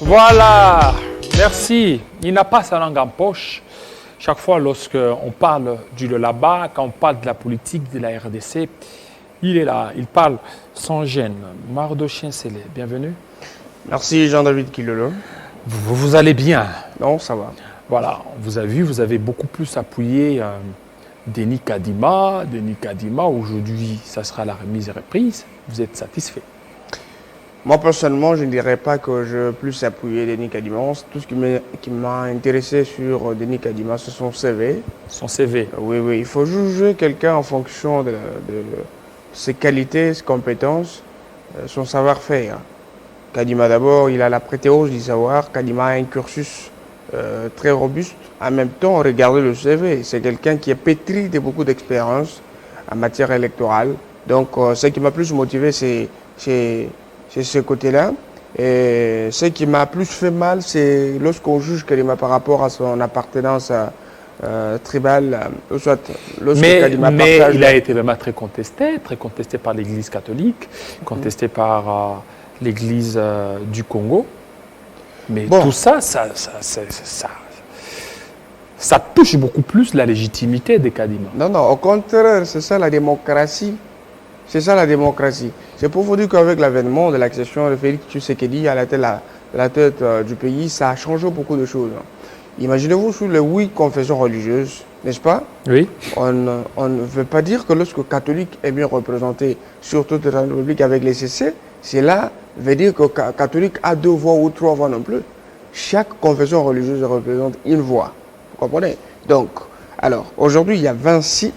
Voilà, merci. Il n'a pas sa langue en poche. Chaque fois, lorsqu'on parle du Lelaba, quand on parle de la politique de la RDC, il est là, il parle sans gêne. Mardochien Sélé, bienvenue. Merci Jean-David Kilolo. Vous allez bien? Non, ça va. Voilà, on vous a vu, vous avez beaucoup plus appuyé Denis Kadima. Denis Kadima, aujourd'hui, ça sera la remise et reprise. Vous êtes satisfait? Moi, personnellement, je ne dirais pas que je plus appuyé Denis Kadima. Tout ce qui m'a intéressé sur Denis Kadima, c'est son CV. Son CV? Oui, il faut juger quelqu'un en fonction de ses qualités, ses compétences, son savoir-faire. Kadima, d'abord, il a la prétéose du savoir. Kadima a un cursus très robuste. En même temps, regardez le CV. C'est quelqu'un qui est pétri de beaucoup d'expérience en matière électorale. Donc, ce qui m'a plus motivé, c'est ce côté-là. Et ce qui m'a plus fait mal, c'est lorsqu'on juge Kadima par rapport à son appartenance tribale, soit lorsque Kadima mais il a été vraiment très contesté par l'Église catholique, contesté par l'Église du Congo. Mais bon, tout ça, ça touche beaucoup plus la légitimité de Kadima. Non, au contraire, c'est ça la démocratie. C'est ça la démocratie. C'est pour vous dire qu'avec l'avènement de l'accession de Félix Tshisekedi à la tête du pays, ça a changé beaucoup de choses. Imaginez-vous sur les 8 confessions religieuses, n'est-ce pas? Oui. On ne veut pas dire que lorsque le catholique est bien représenté sur toute la République avec les CC, cela veut dire que le catholique a 2 voix ou 3 voix non plus. Chaque confession religieuse représente une voix. Vous comprenez? Donc, alors, aujourd'hui, il y a 6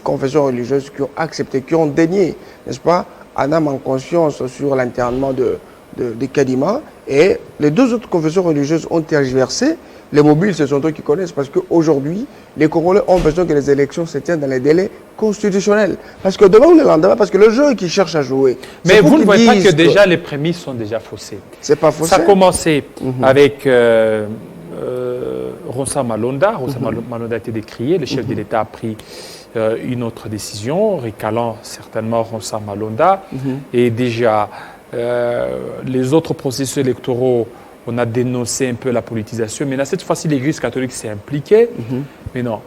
confessions religieuses qui ont accepté, qui ont dénié, n'est-ce pas, en âme en conscience sur l'enterrement de Kadima. Et les 2 autres confessions religieuses ont tergiversé. Les mobiles, ce sont eux qui connaissent, parce qu'aujourd'hui, les Congolais ont besoin que les élections se tiennent dans les délais constitutionnels. Parce que demain ou le lendemain, parce que le jeu qui cherche à jouer. Mais vous ne voyez pas que déjà les prémices sont déjà faussées? C'est pas faussé. Ça a commencé avec Rossa Malonda. Rossa Malonda a été décrié. Le chef de l'État a pris une autre décision, récalant certainement Rossa Malonda. Et déjà, les autres processus électoraux, on a dénoncé un peu la politisation. Mais là, cette fois-ci, l'Église catholique s'est impliquée. Mais non.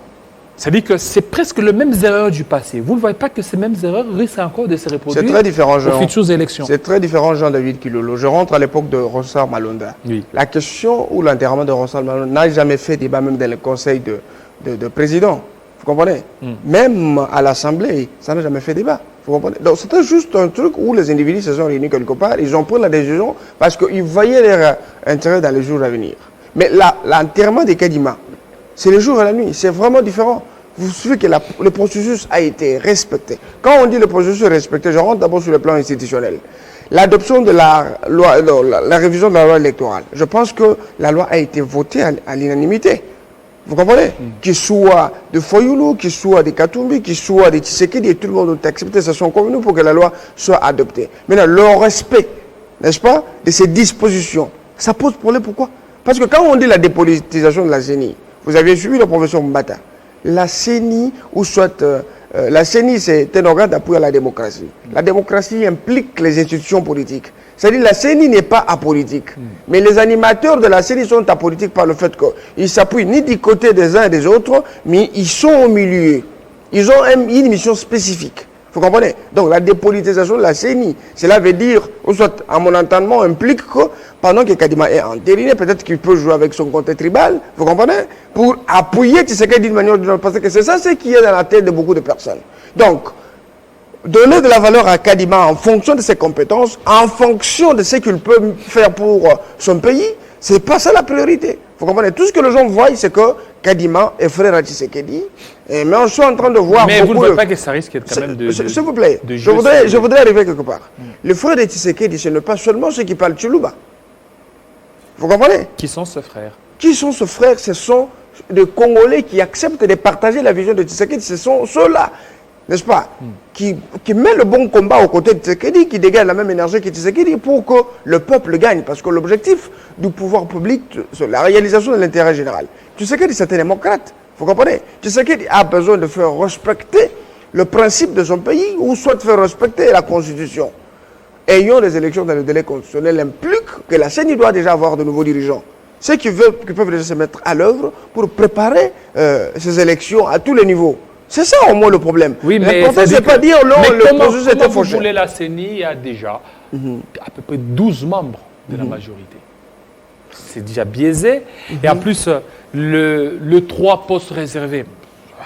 Ça veut dire que c'est presque les mêmes erreurs du passé. Vous ne voyez pas que ces mêmes erreurs risquent encore de se reproduire aux futures élections? C'est très différent, Jean-David Kilolo. Je rentre à l'époque de Rossa Malonda. Oui. La question ou l'enterrement de Rossa Malonda n'a jamais fait débat, même dans le conseil de président. Vous comprenez? Même à l'Assemblée, ça n'a jamais fait débat. Vous comprenez? Donc c'était juste un truc où les individus se sont réunis quelque part. Ils ont pris la décision parce qu'ils voyaient leur intérêt dans les jours à venir. Mais l'enterrement de Kadima, c'est le jour et la nuit. C'est vraiment différent. Vous savez que le processus a été respecté. Quand on dit le processus est respecté, je rentre d'abord sur le plan institutionnel. L'adoption de la loi, la révision de la loi électorale. Je pense que la loi a été votée à l'unanimité. Vous comprenez? Qu'il soit de Foyoulou, qu'il soit de Katumbi, qu'il soit de Tshisekedi, tout le monde a accepté, ça sont convenus pour que la loi soit adoptée. Maintenant, le respect, n'est-ce pas, de ces dispositions, ça pose problème. Pourquoi? Parce que quand on dit la dépolitisation de la CENI, vous avez suivi la professeur Mbata, la CENI, ou soit la CENI, c'est un organe d'appui à la démocratie. La démocratie implique les institutions politiques. C'est-à-dire que la CENI n'est pas apolitique. Mais les animateurs de la CENI sont apolitiques par le fait qu'ils ne s'appuient ni du côté des uns et des autres, mais ils sont au milieu. Ils ont une mission spécifique. Vous comprenez? Donc la dépolitisation de la CENI, cela veut dire, ou soit à mon entendement, implique que pendant que Kadima est entériné, peut-être qu'il peut jouer avec son côté tribal, vous comprenez? Pour appuyer Tshisekedi d'une manière ou d'une autre. Parce que c'est ça ce qui est dans la tête de beaucoup de personnes. Donc, donner de la valeur à Kadima en fonction de ses compétences, en fonction de ce qu'il peut faire pour son pays, c'est pas ça la priorité. Vous comprenez? Tout ce que les gens voient, c'est que Kadima est frère à Tshisekedi. Mais on est en train de voir. Mais vous ne voyez pas que ça risque quand même de. S'il vous plaît, je voudrais arriver quelque part. Le frère de Tshisekedi, ce n'est pas seulement ceux qui parlent Tchoulouba. Vous comprenez? Qui sont ce frère? Qui sont ce frère? Ce sont des Congolais qui acceptent de partager la vision de Tshisekedi. Ce sont ceux-là, n'est-ce pas, qui mettent le bon combat aux côtés de Tshisekedi, qui dégagent la même énergie que Tshisekedi pour que le peuple gagne. Parce que l'objectif du pouvoir public, c'est la réalisation de l'intérêt général. Tshisekedi, c'est un démocrate. Vous comprenez? Tshisekedi a besoin de faire respecter le principe de son pays ou soit de faire respecter la constitution. ayons des élections dans le délai constitutionnel implique que la CENI doit déjà avoir de nouveaux dirigeants. Ceux qui peuvent déjà se mettre à l'œuvre pour préparer ces élections à tous les niveaux. C'est ça au moins le problème. Oui, mais c'est pas dire non, le processus était fauché. Vous voulez la CENI, il y a déjà à peu près 12 membres de la majorité. C'est déjà biaisé. Et en plus, le 3 postes réservés,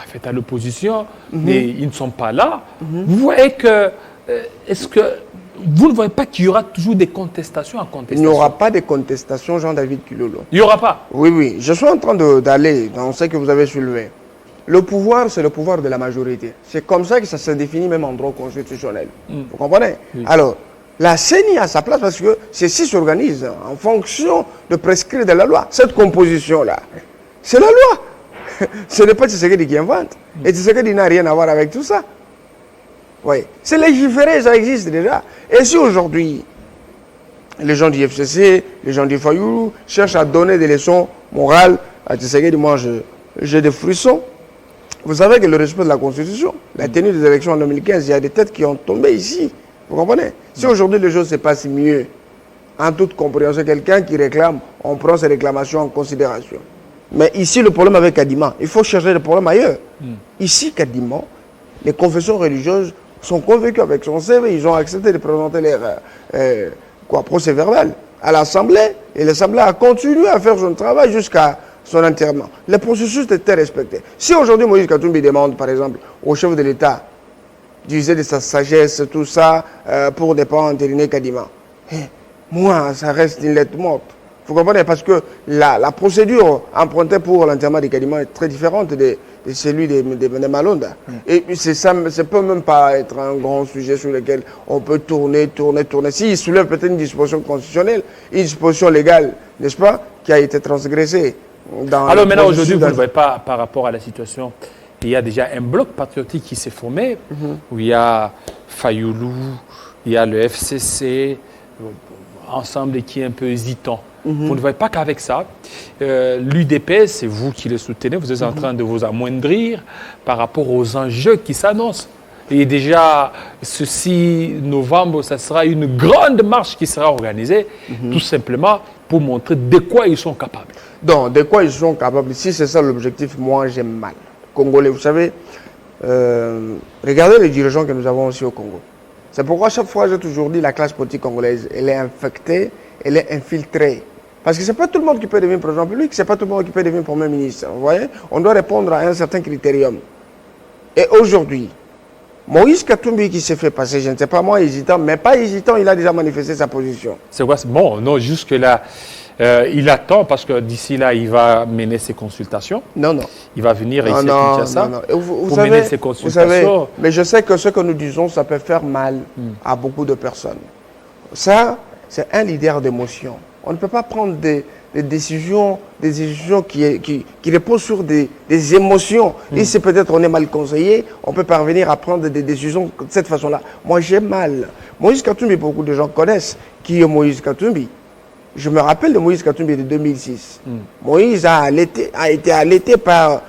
fait à l'opposition, mais ils ne sont pas là. Vous voyez que, est-ce que vous ne voyez pas qu'il y aura toujours des contestations à contestation? Il n'y aura pas de contestation, Jean-David Kilolo. Il n'y aura pas? Oui, oui. Je suis en train d'aller dans ce que vous avez soulevé. Le pouvoir, c'est le pouvoir de la majorité. C'est comme ça que ça se définit même en droit constitutionnel. Vous comprenez? Oui. Alors, la CENI a sa place parce que ceci s'organise en fonction de prescrire de la loi. Cette composition-là, c'est la loi. Ce n'est pas Tshisekedi qui invente. Et Tshisekedi n'a rien à voir avec tout ça. Oui. C'est légiféré, ça existe déjà. Et si aujourd'hui, les gens du FCC, les gens du Fayoulou cherchent à donner des leçons morales à Tshisekedi, moi j'ai des frissons. Vous savez que le respect de la Constitution, la tenue des élections en 2015, il y a des têtes qui ont tombé ici. Vous comprenez? Si aujourd'hui les choses se passent mieux, en toute compréhension, quelqu'un qui réclame, on prend ses réclamations en considération. Mais ici, le problème avec Kadima, il faut chercher le problème ailleurs. Ici, Kadima, les confessions religieuses sont convaincues avec son CV, ils ont accepté de présenter leur procès-verbal à l'Assemblée, et l'Assemblée a continué à faire son travail jusqu'à son enterrement. Le processus était respecté. Si aujourd'hui Moïse Katumbi demande, par exemple, au chef de l'État d'user de sa sagesse, tout ça, pour ne pas entériner Kadima, moi, ça reste une lettre morte. Vous comprenez? Parce que la procédure empruntée pour l'enterrement de Kadima est très différente de celui de Malonda. Et ça ne peut même pas être un grand sujet sur lequel on peut tourner. S'il soulève peut-être une disposition constitutionnelle, une disposition légale, n'est-ce pas, qui a été transgressée. Alors maintenant, aujourd'hui, vous ne voyez pas par rapport à la situation, il y a déjà un bloc patriotique qui s'est formé, où il y a Fayoulou, il y a le FCC, ensemble qui est un peu hésitant. Vous ne voyez pas qu'avec ça, l'UDP, c'est vous qui le soutenez, vous êtes en train de vous amoindrir par rapport aux enjeux qui s'annoncent. Et déjà, ce 6 novembre, ça sera une grande marche qui sera organisée, tout simplement pour montrer de quoi ils sont capables. Donc, de quoi ils sont capables? Si c'est ça l'objectif, moi j'aime mal. Congolais, vous savez, regardez les dirigeants que nous avons aussi au Congo. C'est pourquoi chaque fois, j'ai toujours dit, la classe politique congolaise, elle est infectée, elle est infiltrée. Parce que ce n'est pas tout le monde qui peut devenir président public, ce n'est pas tout le monde qui peut devenir premier ministre. Vous voyez? On doit répondre à un certain critérium. Et aujourd'hui, Moïse Katumbi qui s'est fait passer, je ne sais pas moi, hésitant, mais pas hésitant, il a déjà manifesté sa position. C'est quoi? Bon, non, jusque-là, il attend parce que d'ici là, il va mener ses consultations. Non, non. Il va venir ici à Kinshasa pour mener ses consultations. Vous savez, mais je sais que ce que nous disons, ça peut faire mal à beaucoup de personnes. Ça, c'est un leader d'émotion. On ne peut pas prendre des décisions qui reposent sur des émotions. Et si peut-être on est mal conseillé, on peut parvenir à prendre des décisions de cette façon-là. Moi, j'ai mal. Moïse Katumbi, beaucoup de gens connaissent qui est Moïse Katumbi. Je me rappelle de Moïse Katumbi de 2006. Moïse a été allaité par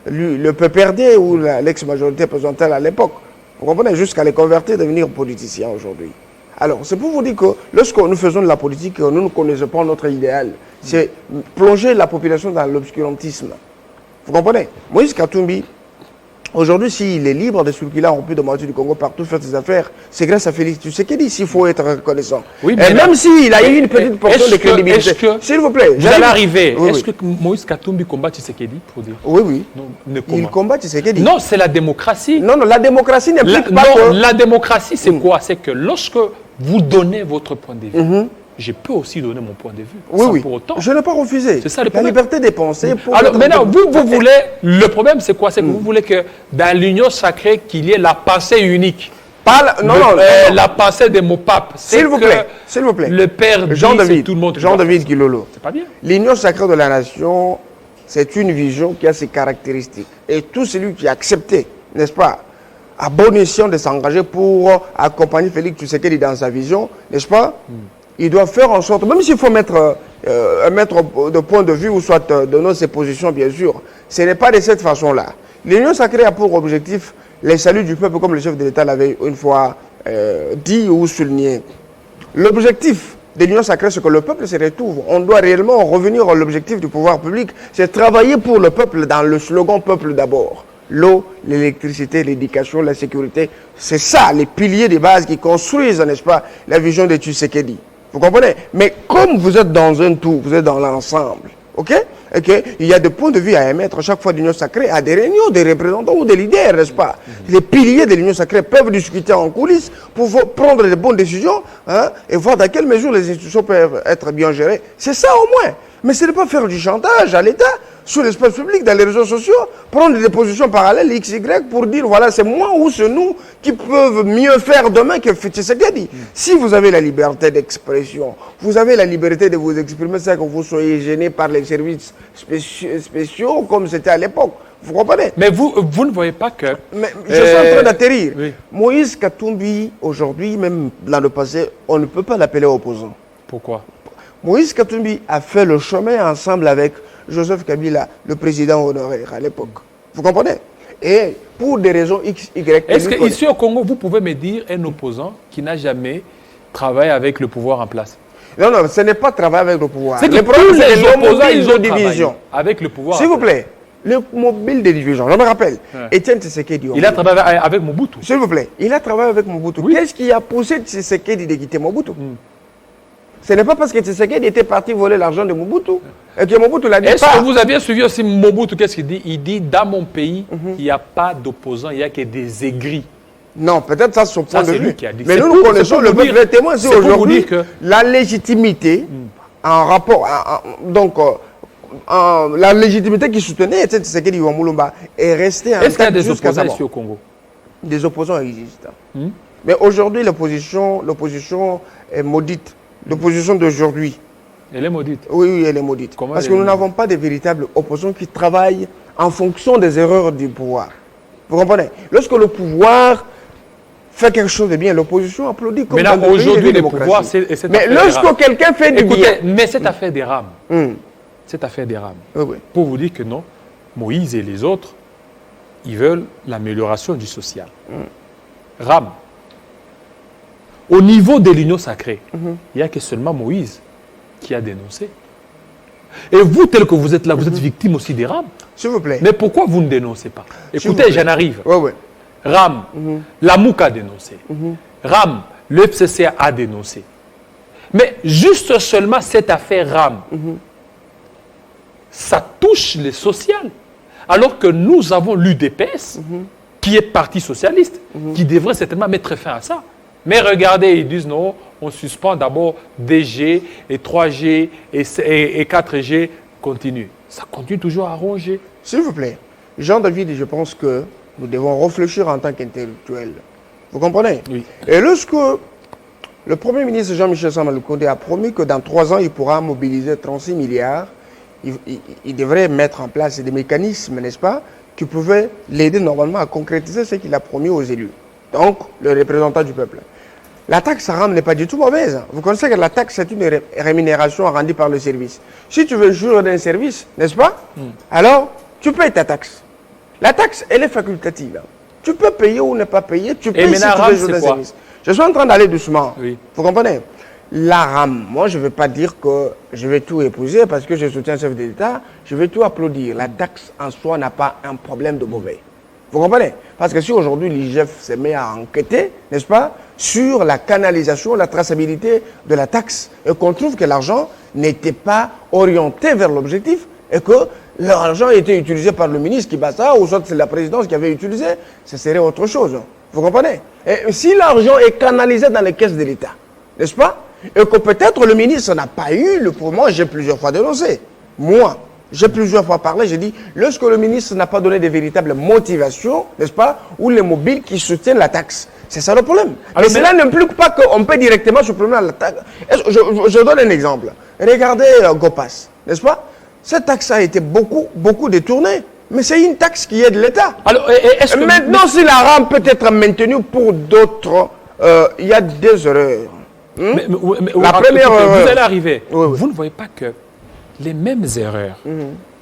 le PPRD ou l'ex-majorité présidentielle à l'époque. Vous comprenez? Jusqu'à les convertir, devenir politiciens aujourd'hui. Alors, c'est pour vous dire que lorsque nous faisons de la politique, nous ne connaissons pas notre idéal. C'est plonger la population dans l'obscurantisme. Vous comprenez? Moïse Katumbi, aujourd'hui, s'il est libre de circuler en plus de moitié du Congo partout, faire ses affaires, c'est grâce à Félix Tshisekedi, s'il faut être reconnaissant. Oui, et même s'il a eu une petite portion de crédibilité. S'il vous plaît. Vous allez arriver. Est-ce que Moïse Katumbi combat Tshisekedi pour dire? Oui, oui. Non, il combat Tshisekedi. Non, c'est la démocratie. Non, non, la démocratie n'implique pas que... La démocratie, c'est quoi? C'est que lorsque vous donnez votre point de vue, je peux aussi donner mon point de vue. Oui, oui. Pour autant. Je n'ai pas refusé. C'est ça le problème. La liberté des pensées. Alors maintenant, vous voulez, le problème c'est quoi? C'est que vous voulez que dans l'union sacrée, qu'il y ait la pensée unique. Non, la pensée de mon pape. S'il vous plaît, s'il vous plaît. Le Père dit, tout le monde. Jean-David Kilolo. C'est pas bien. L'union sacrée de la nation, c'est une vision qui a ses caractéristiques. Et tout celui qui a accepté, n'est-ce pas, à bon escient de s'engager pour accompagner Félix Tshisekedi dans sa vision, n'est-ce pas? Il doit faire en sorte, même s'il faut mettre de point de vue ou soit donner ses positions, bien sûr, ce n'est pas de cette façon-là. L'union sacrée a pour objectif les saluts du peuple, comme le chef de l'État l'avait une fois dit ou souligné. L'objectif de l'union sacrée, c'est que le peuple se retrouve. On doit réellement revenir à l'objectif du pouvoir public. C'est travailler pour le peuple dans le slogan « Peuple d'abord ». L'eau, l'électricité, l'éducation, la sécurité, c'est ça, les piliers de base qui construisent, n'est-ce pas, la vision de Tshisekedi. Vous comprenez? Mais comme vous êtes dans un tout, vous êtes dans l'ensemble, ok? Et qu'il y a des points de vue à émettre chaque fois d'union sacrée à des réunions des représentants ou des leaders, n'est-ce pas? Les piliers de l'union sacrée peuvent discuter en coulisses pour prendre de bonnes décisions, hein, et voir dans quelle mesure les institutions peuvent être bien gérées. C'est ça au moins. Mais ce n'est pas faire du chantage à l'État sur l'espace public, dans les réseaux sociaux, prendre des positions parallèles XY pour dire voilà, c'est moi ou c'est nous qui peuvent mieux faire demain que Tshisekedi. Si vous avez la liberté d'expression, vous avez la liberté de vous exprimer sans que vous soyez gêné par les services spéciaux comme c'était à l'époque. Vous comprenez? Mais vous ne voyez pas que... Mais je suis en train d'atterrir. Oui. Moïse Katumbi, aujourd'hui, même dans le passé, on ne peut pas l'appeler opposant. Pourquoi? Moïse Katumbi a fait le chemin ensemble avec Joseph Kabila, le président honoraire à l'époque. Vous comprenez? Et pour des raisons X, Y... Est-ce qu'ici au Congo, vous pouvez me dire un opposant qui n'a jamais travaillé avec le pouvoir en place? Non, non, ce n'est pas travailler avec le pouvoir. C'est que le tous les opposants, ils ont division. Avec le pouvoir. S'il vous plaît, le mobile de division, je me rappelle, Étienne Tshisekedi. Il a travaillé avec Mobutu. S'il vous plaît, il a travaillé avec Mobutu. Oui. Qu'est-ce qui a poussé Tshisekedi de quitter Mobutu? Ce n'est pas parce que Tshisekedi était parti voler l'argent de Mobutu. Et que Mobutu l'a dit pas. Est-ce que vous aviez suivi aussi Mobutu? Qu'est-ce qu'il dit? Il dit, dans mon pays, il n'y a pas d'opposants, il n'y a que des aigris. Non, peut-être ça, c'est son point de c'est vue. lui qui a dit. Mais C'est nous, pour- nous c'est connaissons pour le vous peuple dire- témoin. c'est pour vous Aujourd'hui, dire que- la légitimité en rapport... la légitimité qui soutenait Tshisekedi Wamulumba est restée Est-ce qu'il y a intacte des jusqu'à sa opposants mort. ici au Congo? Des opposants existent. Mais aujourd'hui, l'opposition est maudite. L'opposition d'aujourd'hui, Elle est maudite. oui, elle est maudite. Comment Parce elle que est nous maudite? n'avons pas de véritables opposants qui travaillent en fonction des erreurs du pouvoir. Vous comprenez? Lorsque le pouvoir fait quelque chose de bien, l'opposition applaudit comme Maintenant, dans le pays aujourd'hui, de le démocratie. pouvoir, c'est cette Mais affaire lorsque des rames. quelqu'un fait du bien... Écoutez, mais cette affaire des rames, Hum, cette affaire des rames, oui, oui. pour vous dire que non, Moïse et les autres, ils veulent l'amélioration du social. Rame. Au niveau de l'union sacrée, il n'y a que seulement Moïse qui a dénoncé. Et vous, tel que vous êtes là, vous êtes victime aussi des rames. S'il vous plaît. Mais pourquoi vous ne dénoncez pas? vous Écoutez, plaît. j'en arrive. Oui, oui. RAM, la MOUC a dénoncé. RAM, le FCC a dénoncé. Mais juste seulement cette affaire RAM, ça touche les sociales. Alors que nous avons l'UDPS, qui est parti socialiste, qui devrait certainement mettre fin à ça. Mais regardez, ils disent non, on suspend d'abord 2G et 3G et 4G continue. Ça continue toujours à ronger. S'il vous plaît. Jean-David, je pense que nous devons réfléchir en tant qu'intellectuels. Vous comprenez? Oui. Et lorsque le Premier ministre Jean-Michel Samaloukonde a promis que dans 3 ans, il pourra mobiliser 36 milliards, il devrait mettre en place des mécanismes, n'est-ce pas, qui pouvaient l'aider normalement à concrétiser ce qu'il a promis aux élus. Donc, le représentant du peuple. La taxe à rame n'est pas du tout mauvaise. Vous connaissez que la taxe, c'est une rémunération rendue par le service. Si tu veux jouir d'un service, n'est-ce pas, alors tu payes ta taxe. La taxe, elle est facultative. Tu peux payer ou ne pas payer, tu payes si maintenant, tu rame, veux jouir c'est d'un quoi? service. Je suis en train d'aller doucement. Oui. Vous comprenez? La rame, moi je ne vais pas dire que je vais tout épouser parce que je soutiens le chef de l'État, je vais tout applaudir. La taxe en soi n'a pas un problème de mauvais. Vous comprenez? Parce que si aujourd'hui l'IGF se met à enquêter, n'est-ce pas, sur la canalisation, la traçabilité de la taxe, et qu'on trouve que l'argent n'était pas orienté vers l'objectif, et que l'argent a été utilisé par le ministre qui bat ça, ou soit c'est la présidence qui avait utilisé, ce serait autre chose. Vous comprenez? Et si l'argent est canalisé dans les caisses de l'État, n'est-ce pas? Et que peut-être le ministre n'a pas eu le pour moi, j'ai plusieurs fois dénoncé. Moi, j'ai plusieurs fois parlé, j'ai dit, lorsque le ministre n'a pas donné de véritables motivations, n'est-ce pas, ou les mobiles qui soutiennent la taxe. C'est ça le problème. Alors, mais cela n'implique pas qu'on peut directement supprimer la taxe. Je donne un exemple. Regardez Gopas, n'est-ce pas? Cette taxe a été beaucoup détournée. Mais c'est une taxe qui est de l'État. Alors, est-ce que... Maintenant, si la rame peut être maintenue pour d'autres, il y a des erreurs. Mais La première écoutez, erreur. vous allez arriver. Oui, oui. Vous ne voyez pas que les mêmes erreurs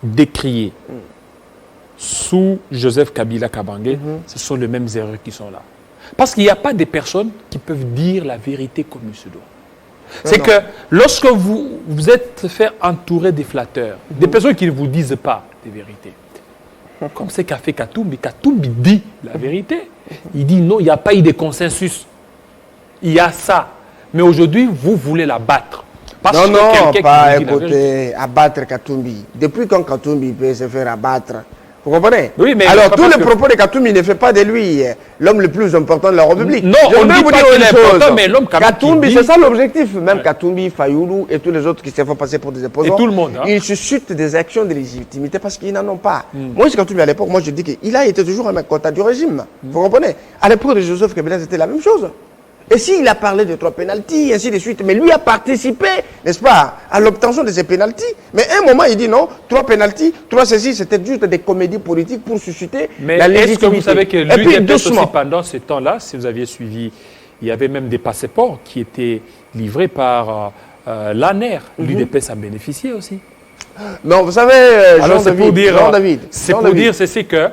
décriées sous Joseph Kabila Kabange, ce sont les mêmes erreurs qui sont là. Parce qu'il n'y a pas des personnes qui peuvent dire la vérité comme il se doit. C'est que lorsque vous êtes fait entourer des flatteurs, des personnes qui ne vous disent pas des vérités, comme c'est qu'a fait Katumbi, Katumbi dit la vérité. Il dit non, il n'y a pas eu de consensus. Il y a ça. Mais aujourd'hui, vous voulez la battre. Parce non, pas écouter, abattre Katumbi. Depuis quand Katumbi peut se faire abattre? Vous comprenez? Oui, mais alors, tous les propos de Katumbi ne font pas de lui l'homme le plus important de la République. Non, on ne dit pas qu'il est important, mais l'homme Katumbi, c'est ça l'objectif. Même Katumbi, Fayoulou et tous les autres qui se font passer pour des opposants. Et tout le monde. Hein? Ils suscitent des actions de légitimité parce qu'ils n'en ont pas. Moi, Katumbi, à l'époque, moi, je dis qu'il a été toujours un mec contact du régime. Vous comprenez? À l'époque de Joseph Kabila, c'était la même chose. Et s'il a parlé de 3 pénaltys, ainsi de suite, mais lui a participé, n'est-ce pas, à l'obtention de ces pénaltys. Mais à un moment, il dit non, 3 pénaltys, 3 ceci, c'était juste des comédies politiques pour susciter la légitimité. Mais est-ce que vous savez que l'UDPS aussi, pendant ce temps-là, si vous aviez suivi, il y avait même des passeports qui étaient livrés par l'ANER. L'UDPS a bénéficié aussi. Non, vous savez, Jean-David, c'est pour dire, c'est que,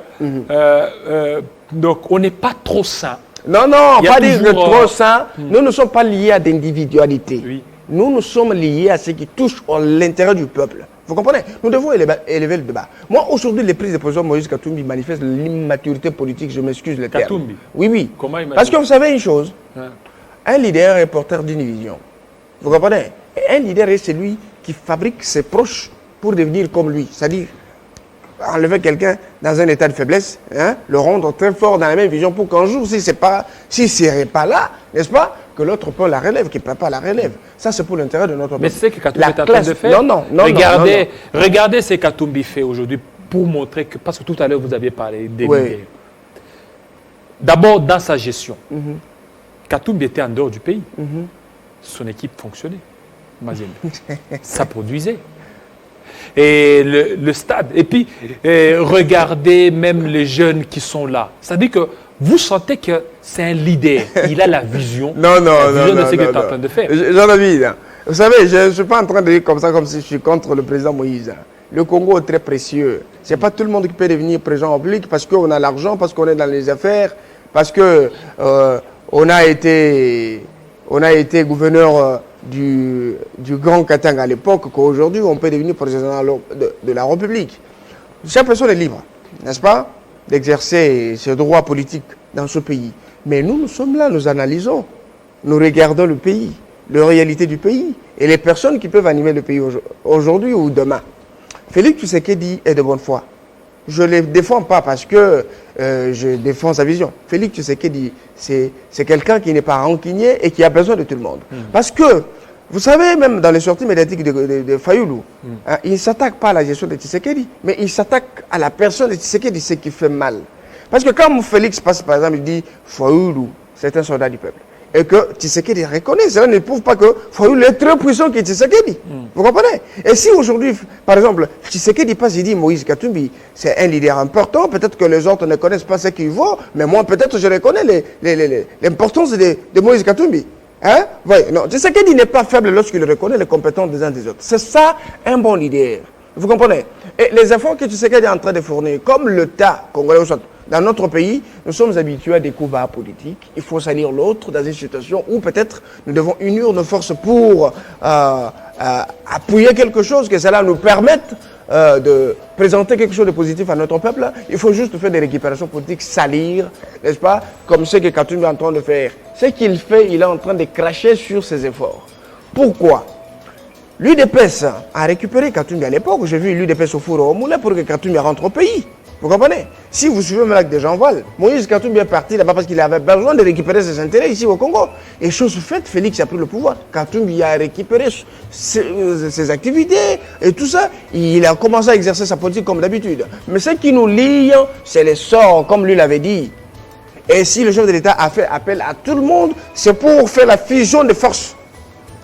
donc, on n'est pas trop sain. Non, non, pas dire que trop ça. Nous ne sommes pas liés à d'individualité. Oui. Nous sommes liés à ce qui touche l'intérêt du peuple. Vous comprenez? Nous devons élever le débat. Moi, aujourd'hui, les prises de position de Moïse Katumbi manifestent l'immaturité politique. Je m'excuse le terme. Katumbi? Oui, oui. Comment parce que vous savez une chose. Un leader est porteur d'une vision. Vous comprenez? Et un leader est celui qui fabrique ses proches pour devenir comme lui. C'est-à-dire enlever quelqu'un dans un état de faiblesse, le rendre très fort dans la même vision pour qu'un jour, s'il ne serait pas là, n'est-ce pas, que l'autre prend la relève, qu'il prépare la relève. Ça, c'est pour l'intérêt de notre peuple. Mais c'est ce que Katumbi est en train de faire. Non. Regardez ce que Katumbi fait aujourd'hui pour montrer que, parce que tout à l'heure, vous aviez parlé des leaders. D'abord, dans sa gestion, Katumbi était en dehors du pays. Son équipe fonctionnait. Mazembe. Ça produisait. Et le stade. Et puis, regardez même les jeunes qui sont là. C'est-à-dire que vous sentez que c'est un leader. Il a la vision. De ce qu'il est en train de faire. Jean-David, vous savez, je ne suis pas en train de dire comme ça, comme si je suis contre le président Moïse. Le Congo est très précieux. Ce n'est pas tout le monde qui peut devenir président en public parce qu'on a l'argent, parce qu'on est dans les affaires, parce qu'on a été gouverneur du Grand Katanga à l'époque, qu'aujourd'hui on peut devenir président de la République. Chaque personne est libre, n'est-ce pas, d'exercer ses droits politiques dans ce pays. Mais nous sommes là, nous analysons, nous regardons le pays, la réalité du pays et les personnes qui peuvent animer le pays aujourd'hui ou demain. Félix Tshisekedi est de bonne foi. Je ne le défends pas parce que je défends sa vision. Félix Tshisekedi, c'est quelqu'un qui n'est pas rancunier et qui a besoin de tout le monde. Parce que, vous savez, même dans les sorties médiatiques de Fayoulou, il ne s'attaque pas à la gestion de Tshisekedi, mais il s'attaque à la personne de Tshisekedi, ce qui fait mal. Parce que quand Félix passe, par exemple, il dit Fayoulou, c'est un soldat du peuple. Et que Tshisekedi reconnaît. Cela ne prouve pas que Fayoulou est très puissant que Tshisekedi. Vous comprenez? Et si aujourd'hui, par exemple, Tshisekedi passe, il dit Moïse Katumbi, c'est un leader important, peut-être que les autres ne connaissent pas ce qu'il vaut, mais moi, peut-être, je reconnais l'importance de Moïse Katumbi. Non, Tshisekedi n'est pas faible lorsqu'il reconnaît les compétences des uns des autres. C'est ça, un bon leader. Vous comprenez? Et les efforts que Tshisekedi est en train de fournir, comme l'État congolais, dans notre pays, nous sommes habitués à des combats politiques. Il faut salir l'autre dans une situation où peut-être nous devons unir nos forces pour appuyer quelque chose, que cela nous permette de présenter quelque chose de positif à notre peuple. Il faut juste faire des récupérations politiques, salir, n'est-ce pas, comme ce que Katumbi est en train de faire. Ce qu'il fait, il est en train de cracher sur ses efforts. Pourquoi? L'UDPS a récupéré Katumbi à l'époque. J'ai vu l'UDPS au four au moulin pour que Katumbi rentre au pays. Vous comprenez? Si vous suivez le lac de Jean-Val, Moïse Katumbi est parti là-bas parce qu'il avait besoin de récupérer ses intérêts ici au Congo. Et chose faite, Félix a pris le pouvoir. Katumbi a récupéré ses activités et tout ça. Il a commencé à exercer sa politique comme d'habitude. Mais ce qui nous lie, c'est les sorts, comme lui l'avait dit. Et si le chef de l'État a fait appel à tout le monde, c'est pour faire la fusion de forces,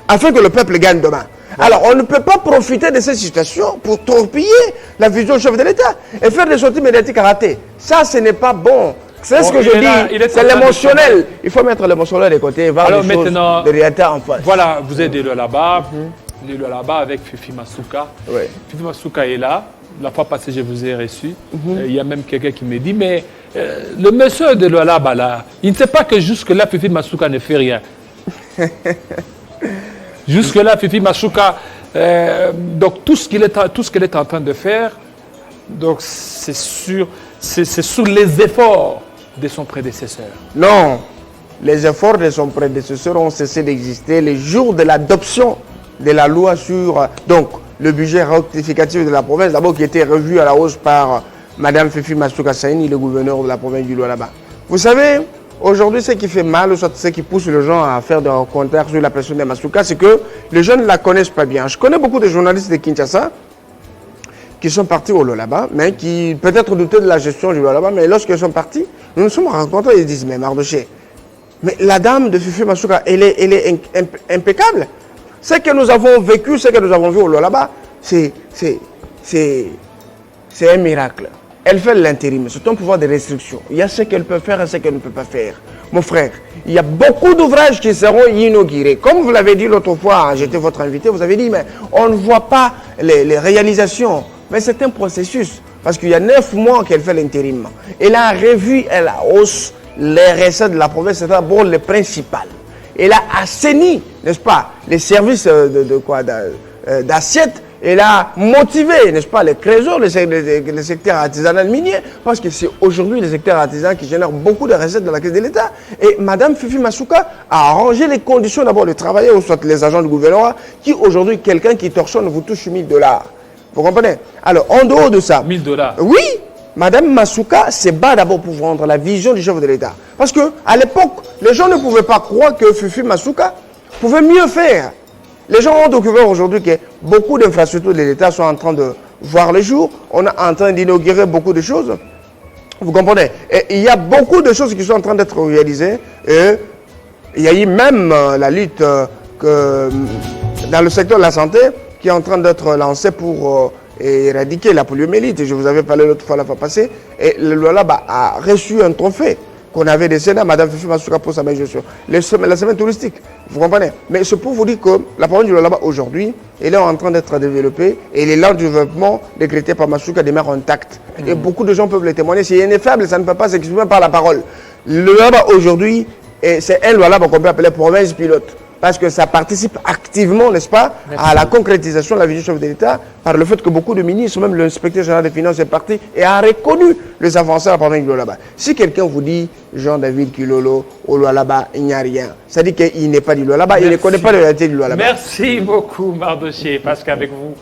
afin que le peuple gagne demain. Alors, on ne peut pas profiter de cette situation pour torpiller la vision du chef de l'État et faire des sorties médiatiques ratées. Ça, ce n'est pas bon. C'est ce que je dis. C'est l'émotionnel. Il faut mettre l'émotionnel de côté et voir les choses de réalité en face. Voilà, vous êtes là-bas. Là-bas avec Fifi Masuka. Oui. Fifi Masuka est là. La fois passée, je vous ai reçu. Il y a même quelqu'un qui me dit, mais le monsieur de là-bas, là, il ne sait pas que jusque-là, Fifi Masuka ne fait rien. Jusque-là, Fifi Masuka, donc tout ce qu'elle est en train de faire, donc c'est sur les efforts de son prédécesseur. Non, les efforts de son prédécesseur ont cessé d'exister le jour de l'adoption de la loi sur donc, le budget rectificatif de la province, d'abord qui était revu à la hausse par Mme Fifi Masuka Saini, le gouverneur de la province du Lualaba. Vous savez, aujourd'hui, ce qui fait mal, soit ce qui pousse les gens à faire des commentaires sur la personne de Masuka, c'est que les jeunes ne la connaissent pas bien. Je connais beaucoup de journalistes de Kinshasa qui sont partis au Lualaba, mais qui peut-être doutaient de la gestion du Lualaba, mais lorsqu'ils sont partis, nous nous sommes rencontrés, ils disent, mais Mardoché, mais la dame de Fifi Masuka, elle est impeccable. Ce que nous avons vécu, ce que nous avons vu au Lualaba, c'est un miracle. Elle fait l'intérim, c'est un pouvoir de restriction. Il y a ce qu'elle peut faire et ce qu'elle ne peut pas faire. Mon frère, il y a beaucoup d'ouvrages qui seront inaugurés. Comme vous l'avez dit l'autre fois, j'étais votre invité, vous avez dit, mais on ne voit pas les réalisations. Mais c'est un processus, parce qu'il y a 9 mois qu'elle fait l'intérim. Elle a revu, elle a hausse les recettes de la province, c'est d'abord les principales. Elle a assaini, n'est-ce pas, les services d'assiette. Elle a motivé, n'est-ce pas, les trésors, les secteurs artisanaux miniers, parce que c'est aujourd'hui les secteurs artisanaux qui génèrent beaucoup de recettes dans la caisse de l'État. Et Mme Fifi Masuka a arrangé les conditions d'abord de travailler, ou soit les agents du gouvernement, qui aujourd'hui, quelqu'un qui torchonne vous touche $1000. Vous comprenez? Alors, en dehors de ça... $1000? Oui, Mme Masuka se bat d'abord pour vendre la vision du chef de l'État. Parce qu'à l'époque, les gens ne pouvaient pas croire que Fifi Masuka pouvait mieux faire. Les gens ont découvert aujourd'hui que beaucoup d'infrastructures de l'État sont en train de voir le jour. On est en train d'inaugurer beaucoup de choses. Vous comprenez? Et il y a beaucoup de choses qui sont en train d'être réalisées. Et il y a eu même la lutte dans le secteur de la santé qui est en train d'être lancée pour éradiquer la poliomyélite. Je vous avais parlé l'autre fois, la fois passée. Et le Lualaba a reçu un trophée qu'on avait décerné à Mme Fifi Masuka pour sa belle gestion. La semaine touristique, vous comprenez? Mais c'est pour vous dire que la province du Lualaba aujourd'hui, elle est en train d'être développée et l'élan du développement décrété par Masuka demeure intact. Et beaucoup de gens peuvent le témoigner. C'est ineffable, ça ne peut pas s'exprimer par la parole. Le Lualaba aujourd'hui, c'est un Lualaba qu'on peut appeler province pilote. Parce que ça participe activement, n'est-ce pas, à la concrétisation de la vision du chef de l'État, par le fait que beaucoup de ministres, même l'inspecteur général des finances est parti et a reconnu les avancées à la province du Lualaba. Si quelqu'un vous dit, Jean-David Kilolo, au Lualaba, il n'y a rien, ça dit qu'il n'est pas du Lualaba, il ne connaît pas la réalité du Lualaba. Merci beaucoup, Mardoché, parce qu'avec vous,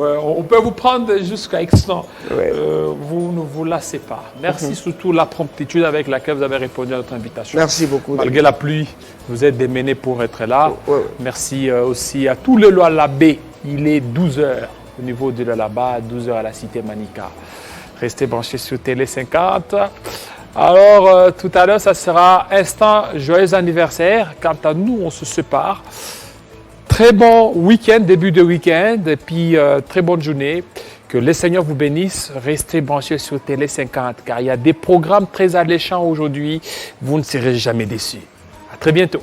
on peut vous prendre jusqu'à Extant. Vous ne vous lassez pas. Merci surtout la promptitude avec laquelle vous avez répondu à notre invitation. Merci beaucoup. Malgré la pluie, vous êtes démené pour être là. Merci aussi à tout le Lualabé. Il est 12h au niveau de Lualaba, 12h à la cité Manika. Restez branchés sur Télé 50. Alors, tout à l'heure, ça sera instant joyeux anniversaire. Quant à nous, on se sépare. Très bon week-end, début de week-end, et puis très bonne journée. Que les Seigneurs vous bénissent. Restez branchés sur Télé 50, car il y a des programmes très alléchants aujourd'hui. Vous ne serez jamais déçus. À très bientôt.